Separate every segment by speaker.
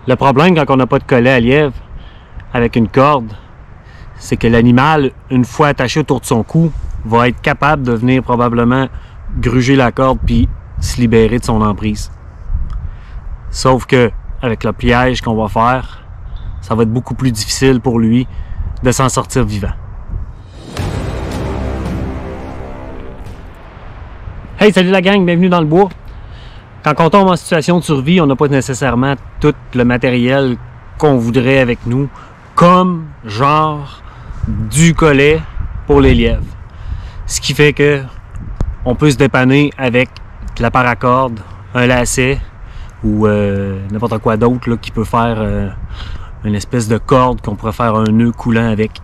Speaker 1: Le problème quand on n'a pas de collet à lièvre avec une corde, c'est que l'animal, une fois attaché autour de son cou, va être capable de venir probablement gruger la corde puis se libérer de son emprise. Sauf que avec le piège qu'on va faire, ça va être beaucoup plus difficile pour lui de s'en sortir vivant. Hey, salut la gang, bienvenue dans le bois. Quand on tombe en situation de survie, on n'a pas nécessairement tout le matériel qu'on voudrait avec nous, comme genre du collet pour les lièvres. Ce qui fait que on peut se dépanner avec de la paracorde, un lacet ou n'importe quoi d'autre qui peut faire une espèce de corde qu'on pourrait faire un nœud coulant avec.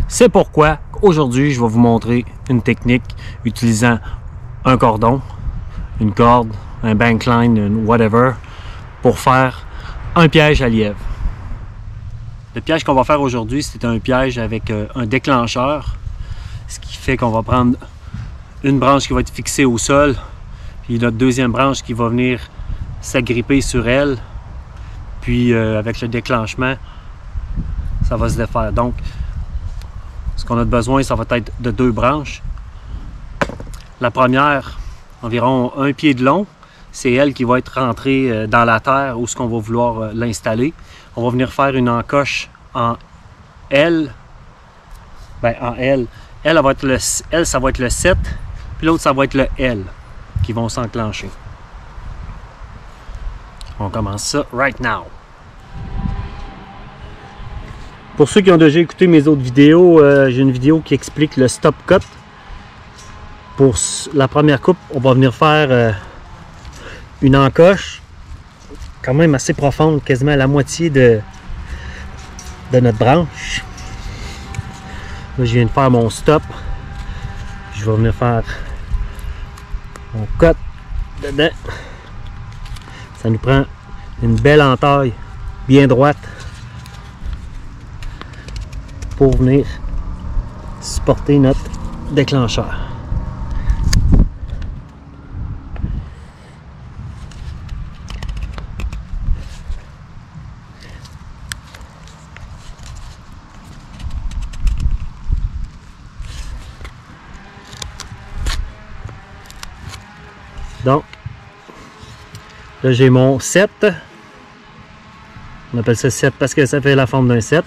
Speaker 1: C'est pourquoi aujourd'hui je vais vous montrer une technique utilisant un cordon, une corde, un bankline, whatever, pour faire un piège à lièvre. Le piège qu'on va faire aujourd'hui, c'est un piège avec un déclencheur, ce qui fait qu'on va prendre une branche qui va être fixée au sol, puis notre deuxième branche qui va venir s'agripper sur elle, puis avec le déclenchement, ça va se défaire. Donc, ce qu'on a besoin, ça va être de deux branches. La première, environ 1 pied de long, c'est elle qui va être rentrée dans la terre où ce qu'on va vouloir l'installer. On va venir faire une encoche en L. Ben, en L. Elle, ça va être le 7, puis l'autre, ça va être le L qui vont s'enclencher. On commence ça right now. Pour ceux qui ont déjà écouté mes autres vidéos, j'ai une vidéo qui explique le stop cut. Pour la première coupe, on va venir faire une encoche quand même assez profonde, quasiment à la moitié de notre branche. Là, je viens de faire mon stop. Je vais venir faire mon cut dedans. Ça nous prend une belle entaille bien droite pour venir supporter notre déclencheur. Donc, là j'ai mon 7. On appelle ça 7 parce que ça fait la forme d'un 7.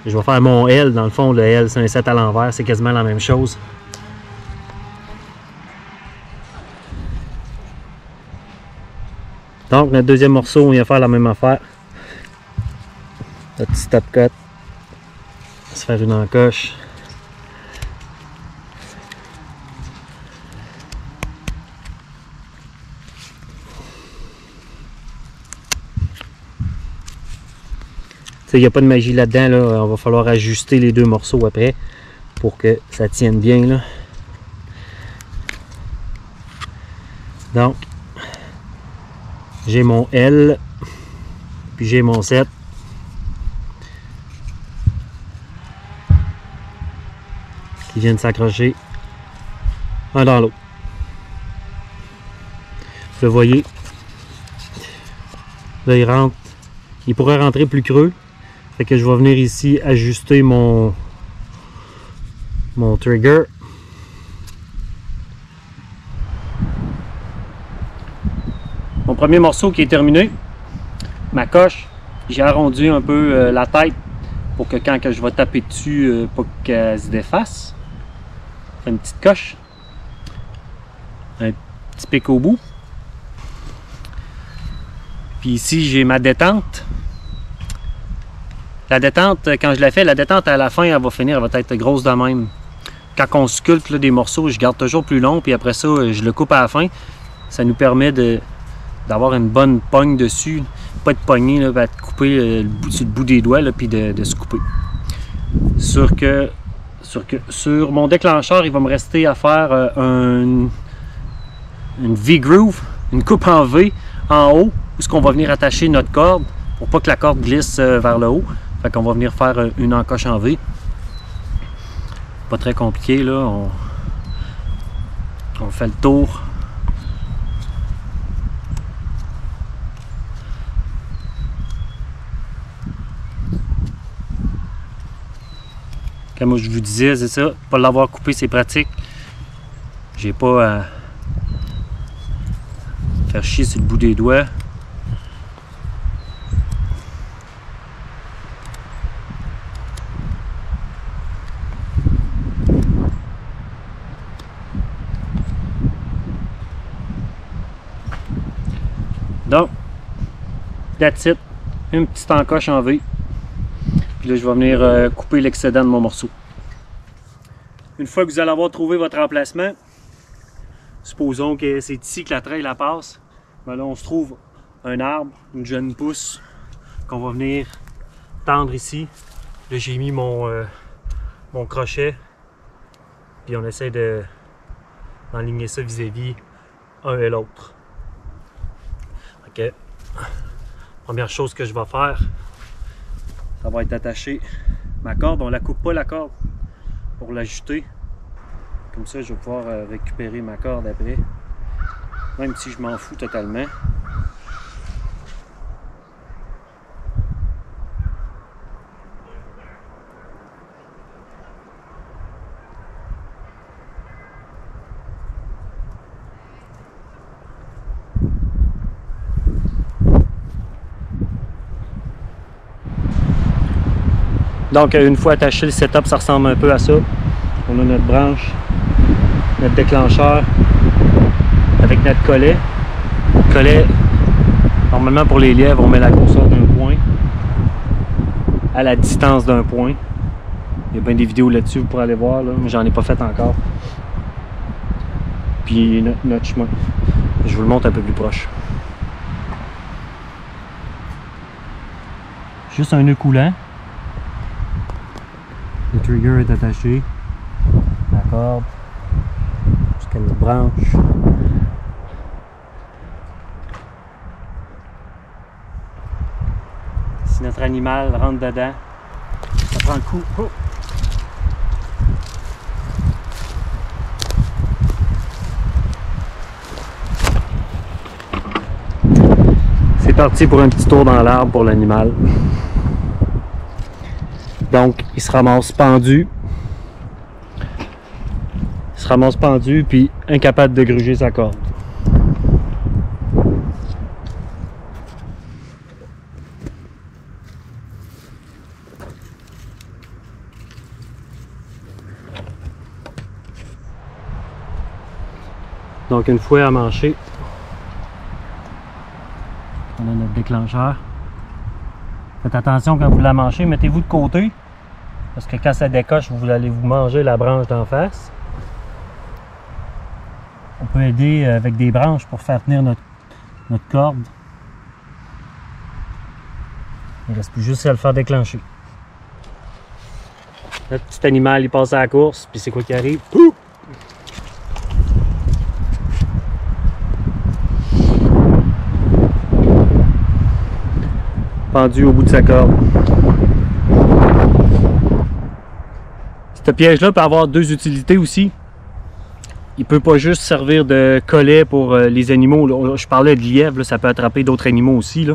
Speaker 1: Je vais faire mon L. Dans le fond, le L, c'est un 7 à l'envers. C'est quasiment la même chose. Donc, notre deuxième morceau, on vient faire la même affaire. Notre petit stop cut. On va se faire une encoche. Il n'y a pas de magie là-dedans, là. On va falloir ajuster les deux morceaux après pour que ça tienne bien, là. Donc, j'ai mon L, puis j'ai mon 7. Qui viennent s'accrocher un dans l'autre. Vous le voyez. Là, il rentre. Il pourrait rentrer plus creux. Fait que je vais venir ici ajuster mon trigger. Mon premier morceau qui est terminé, ma coche, j'ai arrondi un peu la tête pour que quand je vais taper dessus, pas qu'elle se défasse. Fait une petite coche, un petit pic au bout. Puis ici j'ai ma détente. La détente, quand je la fais, la détente à la fin, elle va finir, elle va être grosse de même. Quand on sculpte là, des morceaux, je garde toujours plus long, puis après ça, je le coupe à la fin. Ça nous permet d'avoir une bonne pogne dessus, pas de poignée, là, de couper sur le bout des doigts, là, puis de se couper. Sur mon déclencheur, il va me rester à faire une V-groove, une coupe en V en haut, où ce qu'on va venir attacher notre corde, pour pas que la corde glisse vers le haut. Fait qu'on va venir faire une encoche en V. Pas très compliqué, là. On fait le tour. Comme moi je vous disais, c'est ça. Pas l'avoir coupé, c'est pratique. J'ai pas à faire chier sur le bout des doigts. Donc, that's it. Une petite encoche en V. Puis là, je vais venir couper l'excédent de mon morceau. Une fois que vous allez avoir trouvé votre emplacement, supposons que c'est ici que la trail la passe, ben là, on se trouve un arbre, une jeune pousse qu'on va venir tendre ici. Là, j'ai mis mon crochet. Puis on essaie d'enligner ça vis-à-vis un et l'autre. Ok. Première chose que je vais faire, ça va être attacher ma corde. On la coupe pas la corde pour l'ajuster. Comme ça, je vais pouvoir récupérer ma corde après. Même si je m'en fous totalement. Donc, une fois attaché le setup, ça ressemble un peu à ça. On a notre branche, notre déclencheur avec notre collet. Collet, normalement pour les lièvres, on met la grosseur d'un point à la distance d'un point. Il y a bien des vidéos là-dessus, vous pourrez aller voir, là, mais j'en ai pas fait encore. Puis notre chemin. Je vous le montre un peu plus proche. Juste un nœud coulant. Le trigger est attaché, la corde, jusqu'à notre branche. Si notre animal rentre dedans, ça prend le coup. Oh! C'est parti pour un petit tour dans l'arbre pour l'animal. Donc, il se ramasse pendu. Il se ramasse pendu, puis incapable de gruger sa corde. Donc, une fois à mancher, on a notre déclencheur. Faites attention quand vous la manchez, mettez-vous de côté. Parce que quand ça décoche, vous allez vous manger la branche d'en face. On peut aider avec des branches pour faire tenir notre corde. Il ne reste plus juste à le faire déclencher. Notre petit animal, il passe à la course, puis c'est quoi qui arrive? Ouh! Pendu au bout de sa corde. Ce piège-là peut avoir deux utilités aussi. Il peut pas juste servir de collet pour les animaux. Là, je parlais de lièvre, là, ça peut attraper d'autres animaux aussi. Là.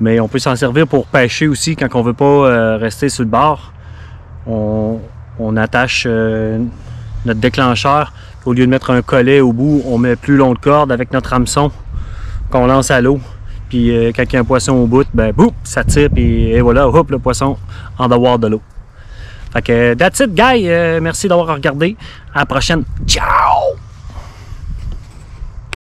Speaker 1: Mais on peut s'en servir pour pêcher aussi quand on veut pas rester sur le bord. On attache notre déclencheur. Au lieu de mettre un collet au bout, on met plus long de corde avec notre hameçon qu'on lance à l'eau. Puis quand il y a un poisson au bout, ben boum, ça tire et voilà, hop, le poisson en dehors de l'eau. Fait que that's it, guys. Merci d'avoir regardé. À la prochaine. Ciao!